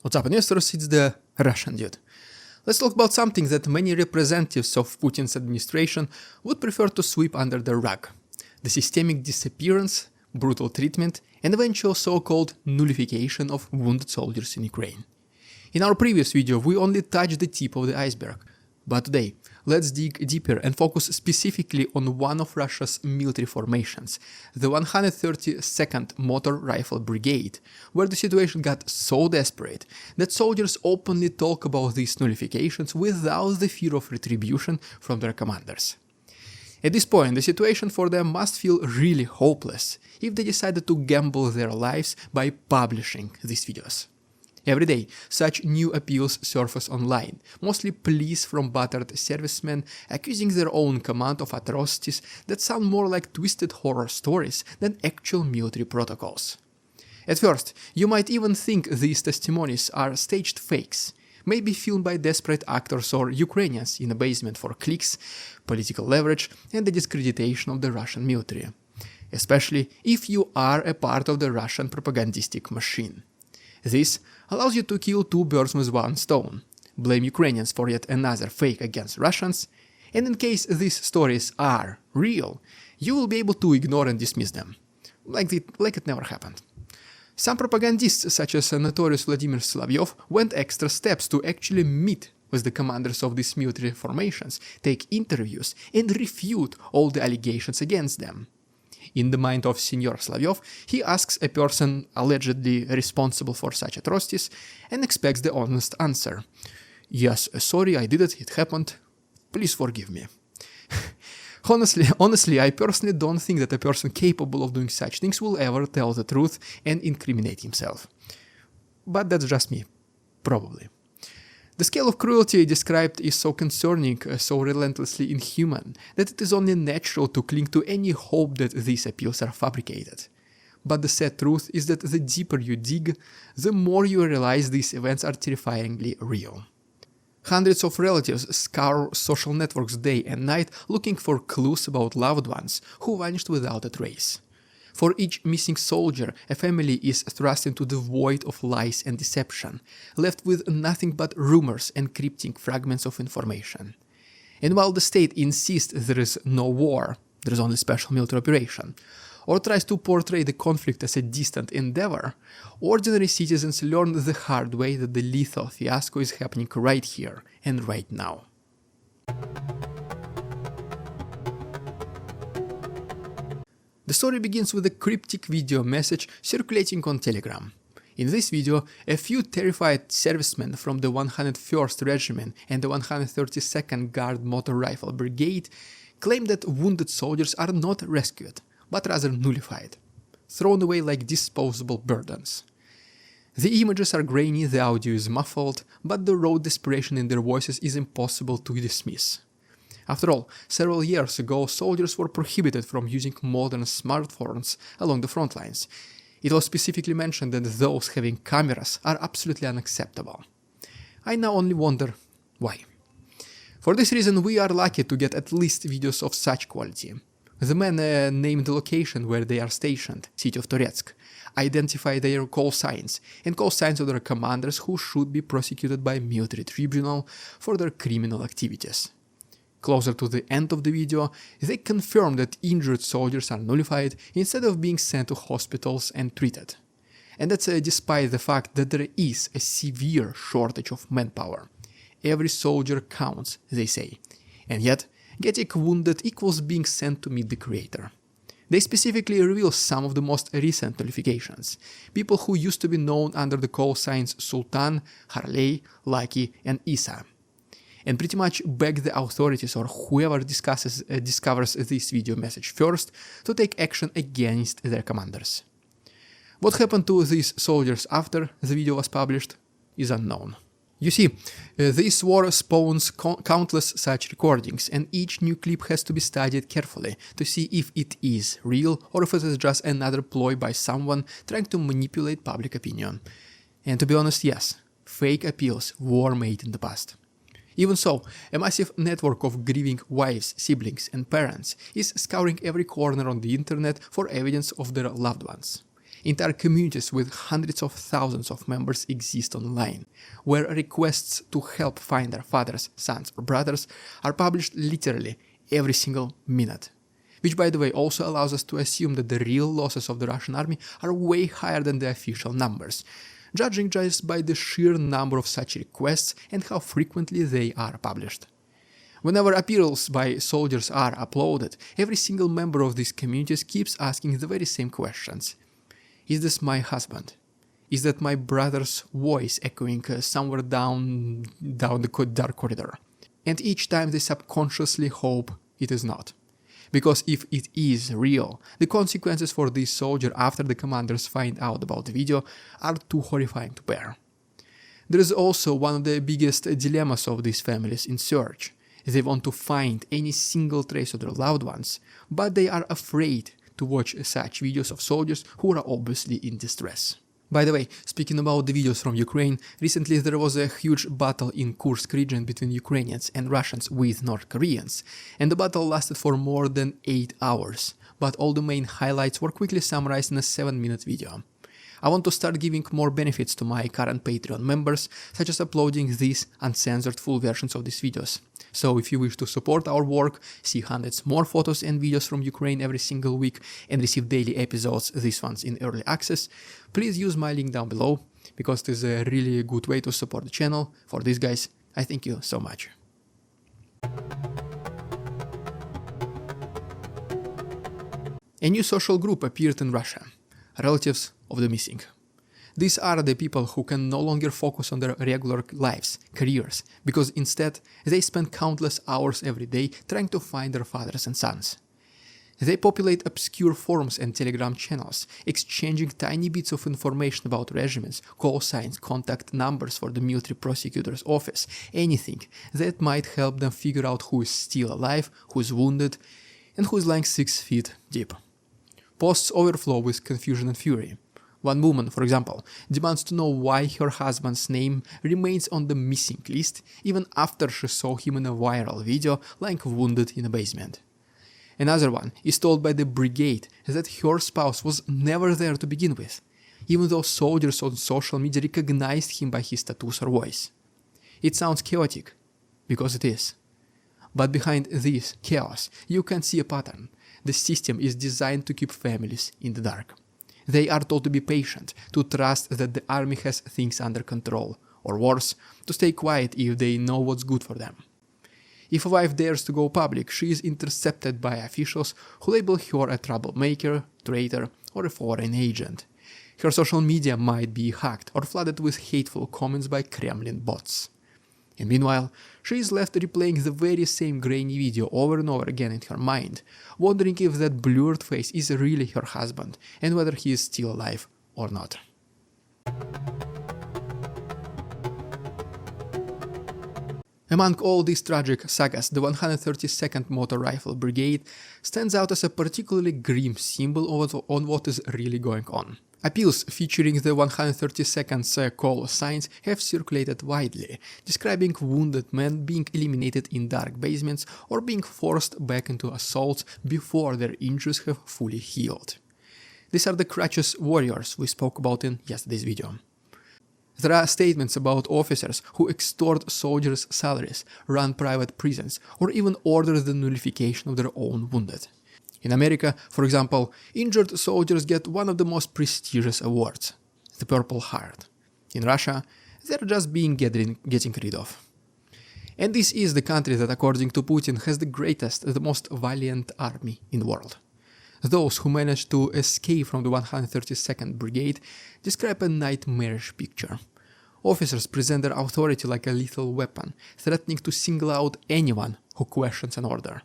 What's up, investors? It's the Russian dude. Let's talk about something that many representatives of Putin's administration would prefer to sweep under the rug: the systemic disappearance, brutal treatment, and eventual so-called nullification of wounded soldiers in Ukraine. In our previous video, we only touched the tip of the iceberg. But today, let's dig deeper and focus specifically on one of Russia's military formations, the 132nd Motor Rifle Brigade, where the situation got so desperate that soldiers openly talk about these nullifications without the fear of retribution from their commanders. At this point, the situation for them must feel really hopeless if they decided to gamble their lives by publishing these videos. Every day, such new appeals surface online, mostly pleas from battered servicemen accusing their own command of atrocities that sound more like twisted horror stories than actual military protocols. At first, you might even think these testimonies are staged fakes, maybe filmed by desperate actors or Ukrainians in a basement for clicks, political leverage, and the discreditation of the Russian military, especially if you are a part of the Russian propagandistic machine. This allows you to kill two birds with one stone, blame Ukrainians for yet another fake against Russians, and in case these stories are real, you will be able to ignore and dismiss them, like it never happened. Some propagandists, such as notorious Vladimir Solovyov, went extra steps to actually meet with the commanders of these military formations, take interviews, and refute all the allegations against them. In the mind of Senior Solovyov, he asks a person allegedly responsible for such atrocities and expects the honest answer: "Yes, sorry, I did it, it happened, please forgive me." Honestly, I personally don't think that a person capable of doing such things will ever tell the truth and incriminate himself. But that's just me, probably. The scale of cruelty described is so concerning, so relentlessly inhuman, that it is only natural to cling to any hope that these appeals are fabricated. But the sad truth is that the deeper you dig, the more you realize these events are terrifyingly real. Hundreds of relatives scour social networks day and night looking for clues about loved ones who vanished without a trace. For each missing soldier, a family is thrust into the void of lies and deception, left with nothing but rumors and cryptic fragments of information. And while the state insists there is no war, there is only special military operation, or tries to portray the conflict as a distant endeavor, ordinary citizens learn the hard way that the lethal fiasco is happening right here and right now. The story begins with a cryptic video message circulating on Telegram. In this video, a few terrified servicemen from the 101st Regiment and the 132nd Guard Motor Rifle Brigade claim that wounded soldiers are not rescued, but rather nullified, thrown away like disposable burdens. The images are grainy, the audio is muffled, but the raw desperation in their voices is impossible to dismiss. After all, several years ago, soldiers were prohibited from using modern smartphones along the front lines. It was specifically mentioned that those having cameras are absolutely unacceptable. I now only wonder why. For this reason, we are lucky to get at least videos of such quality. The men name the location where they are stationed, city of Toretsk, identify their call signs, and call signs of their commanders who should be prosecuted by military tribunal for their criminal activities. Closer to the end of the video, they confirm that injured soldiers are nullified instead of being sent to hospitals and treated. And that's despite the fact that there is a severe shortage of manpower. Every soldier counts, they say, and yet getting wounded equals being sent to meet the Creator. They specifically reveal some of the most recent nullifications, people who used to be known under the call signs Sultan, Harley, Lucky, and Isa, and pretty much beg the authorities or whoever discovers this video message first to take action against their commanders. What happened to these soldiers after the video was published is unknown. You see, this war spawns countless such recordings, and each new clip has to be studied carefully to see if it is real or if it is just another ploy by someone trying to manipulate public opinion. And to be honest, yes, fake appeals were made in the past. Even so, a massive network of grieving wives, siblings, and parents is scouring every corner on the internet for evidence of their loved ones. Entire communities with hundreds of thousands of members exist online, where requests to help find their fathers, sons or brothers are published literally every single minute. Which, by the way, also allows us to assume that the real losses of the Russian army are way higher than the official numbers, judging just by the sheer number of such requests and how frequently they are published. Whenever appeals by soldiers are uploaded, every single member of these communities keeps asking the very same questions. Is this my husband? Is that my brother's voice echoing somewhere down the dark corridor? And each time they subconsciously hope it is not. Because if it is real, the consequences for this soldier after the commanders find out about the video are too horrifying to bear. There is also one of the biggest dilemmas of these families in search. They want to find any single trace of their loved ones, but they are afraid to watch such videos of soldiers who are obviously in distress. By the way, speaking about the videos from Ukraine, recently there was a huge battle in Kursk region between Ukrainians and Russians with North Koreans, and the battle lasted for more than 8 hours, but all the main highlights were quickly summarized in a 7-minute video. I want to start giving more benefits to my current Patreon members, such as uploading these uncensored full versions of these videos. So if you wish to support our work, see hundreds more photos and videos from Ukraine every single week, and receive daily episodes, these ones in early access, please use my link down below, because it is a really good way to support the channel. For these guys, I thank you so much. A new social group appeared in Russia. Relatives of the missing. These are the people who can no longer focus on their regular lives, careers, because instead they spend countless hours every day trying to find their fathers and sons. They populate obscure forums and Telegram channels, exchanging tiny bits of information about regiments, call signs, contact numbers for the military prosecutor's office, anything that might help them figure out who is still alive, who is wounded, and who is lying 6 feet deep. Posts overflow with confusion and fury. One woman, for example, demands to know why her husband's name remains on the missing list even after she saw him in a viral video lying wounded in a basement. Another one is told by the Brigade that her spouse was never there to begin with, even though soldiers on social media recognized him by his tattoos or voice. It sounds chaotic, because it is. But behind this chaos, you can see a pattern. The system is designed to keep families in the dark. They are told to be patient, to trust that the army has things under control, or worse, to stay quiet if they know what's good for them. If a wife dares to go public, she is intercepted by officials who label her a troublemaker, traitor, or a foreign agent. Her social media might be hacked or flooded with hateful comments by Kremlin bots. And meanwhile, she is left replaying the very same grainy video over and over again in her mind, wondering if that blurred face is really her husband and whether he is still alive or not. Among all these tragic sagas, the 132nd Motor Rifle Brigade stands out as a particularly grim symbol on what is really going on. Appeals featuring the 132nd's call signs have circulated widely, describing wounded men being eliminated in dark basements or being forced back into assaults before their injuries have fully healed. These are the crutches warriors we spoke about in yesterday's video. There are statements about officers who extort soldiers' salaries, run private prisons, or even order the nullification of their own wounded. In America, for example, injured soldiers get one of the most prestigious awards, the Purple Heart. In Russia, they're just being getting rid of. And this is the country that, according to Putin, has the greatest, the most valiant army in the world. Those who managed to escape from the 132nd Brigade describe a nightmarish picture. Officers present their authority like a lethal weapon, threatening to single out anyone who questions an order.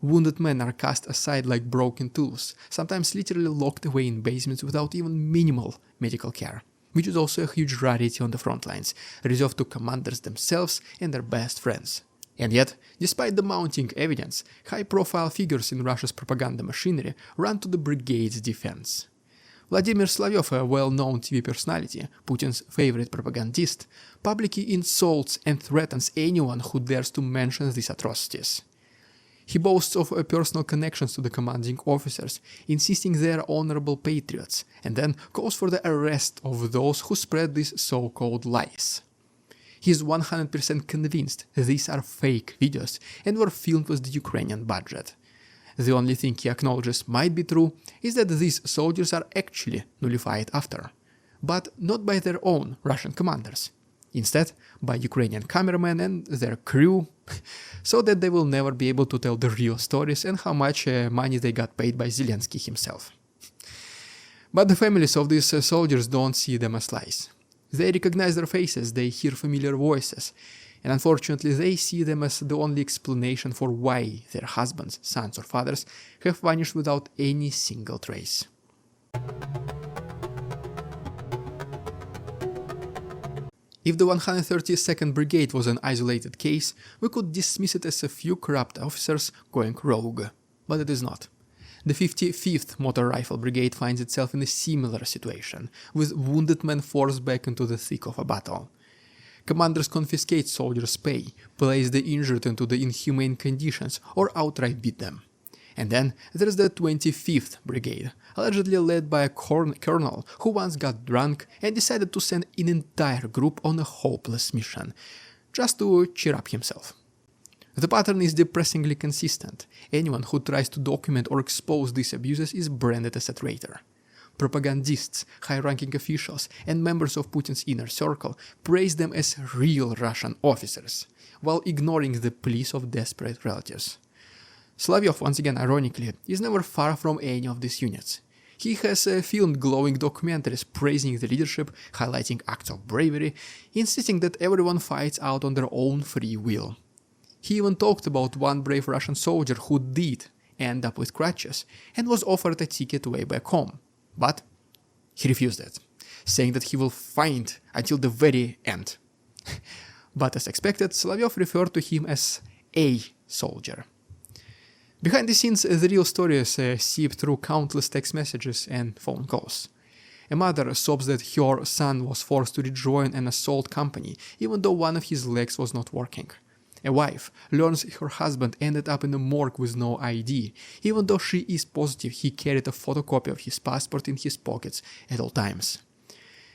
Wounded men are cast aside like broken tools, sometimes literally locked away in basements without even minimal medical care, which is also a huge rarity on the front lines, reserved to commanders themselves and their best friends. And yet, despite the mounting evidence, high-profile figures in Russia's propaganda machinery run to the brigade's defense. Vladimir Slavyev, a well-known TV personality, Putin's favorite propagandist, publicly insults and threatens anyone who dares to mention these atrocities. He boasts of personal connections to the commanding officers, insisting they are honorable patriots, and then calls for the arrest of those who spread these so-called lies. He is 100% convinced these are fake videos and were filmed with the Ukrainian budget. The only thing he acknowledges might be true is that these soldiers are actually nullified after, but not by their own Russian commanders. Instead, by Ukrainian cameramen and their crew, so that they will never be able to tell the real stories and how much money they got paid by Zelensky himself. But the families of these soldiers don't see them as lies. They recognize their faces, they hear familiar voices, and unfortunately they see them as the only explanation for why their husbands, sons or fathers have vanished without any single trace. If the 132nd Brigade was an isolated case, we could dismiss it as a few corrupt officers going rogue, but it is not. The 55th Motor Rifle Brigade finds itself in a similar situation, with wounded men forced back into the thick of a battle. Commanders confiscate soldiers' pay, place the injured into the inhumane conditions, or outright beat them. And then there's the 25th Brigade, allegedly led by a colonel who once got drunk and decided to send an entire group on a hopeless mission, just to cheer up himself. The pattern is depressingly consistent. Anyone who tries to document or expose these abuses is branded as a traitor. Propagandists, high-ranking officials, and members of Putin's inner circle praise them as real Russian officers, while ignoring the pleas of desperate relatives. Solovyov, once again ironically, is never far from any of these units. He has filmed glowing documentaries praising the leadership, highlighting acts of bravery, insisting that everyone fights out on their own free will. He even talked about one brave Russian soldier who did end up with crutches and was offered a ticket way back home. But he refused it, saying that he will fight until the very end. But as expected, Solovyov referred to him as a soldier. Behind the scenes, the real stories seep through countless text messages and phone calls. A mother sobs that her son was forced to rejoin an assault company, even though one of his legs was not working. A wife learns her husband ended up in a morgue with no ID, even though she is positive he carried a photocopy of his passport in his pockets at all times.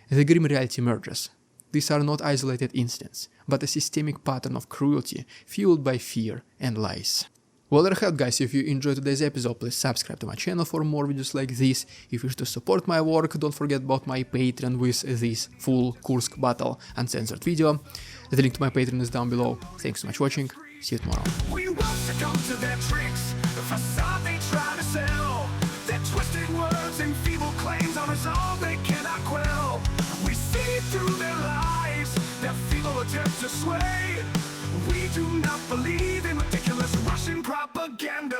The grim reality emerges. These are not isolated incidents, but a systemic pattern of cruelty fueled by fear and lies. Well, there you have it, guys. If you enjoyed today's episode, please subscribe to my channel for more videos like this. If you wish to support my work, don't forget about my Patreon with this full Kursk battle uncensored video. The link to my Patreon is down below. Thanks so much for watching. See you tomorrow. We won't succumb to their tricks, the facade they try to sell. Their twisted words and feeble claims on us all they cannot quell. We see through their lies, their feeble attempts to sway. We do not believe in ridiculous Russian propaganda.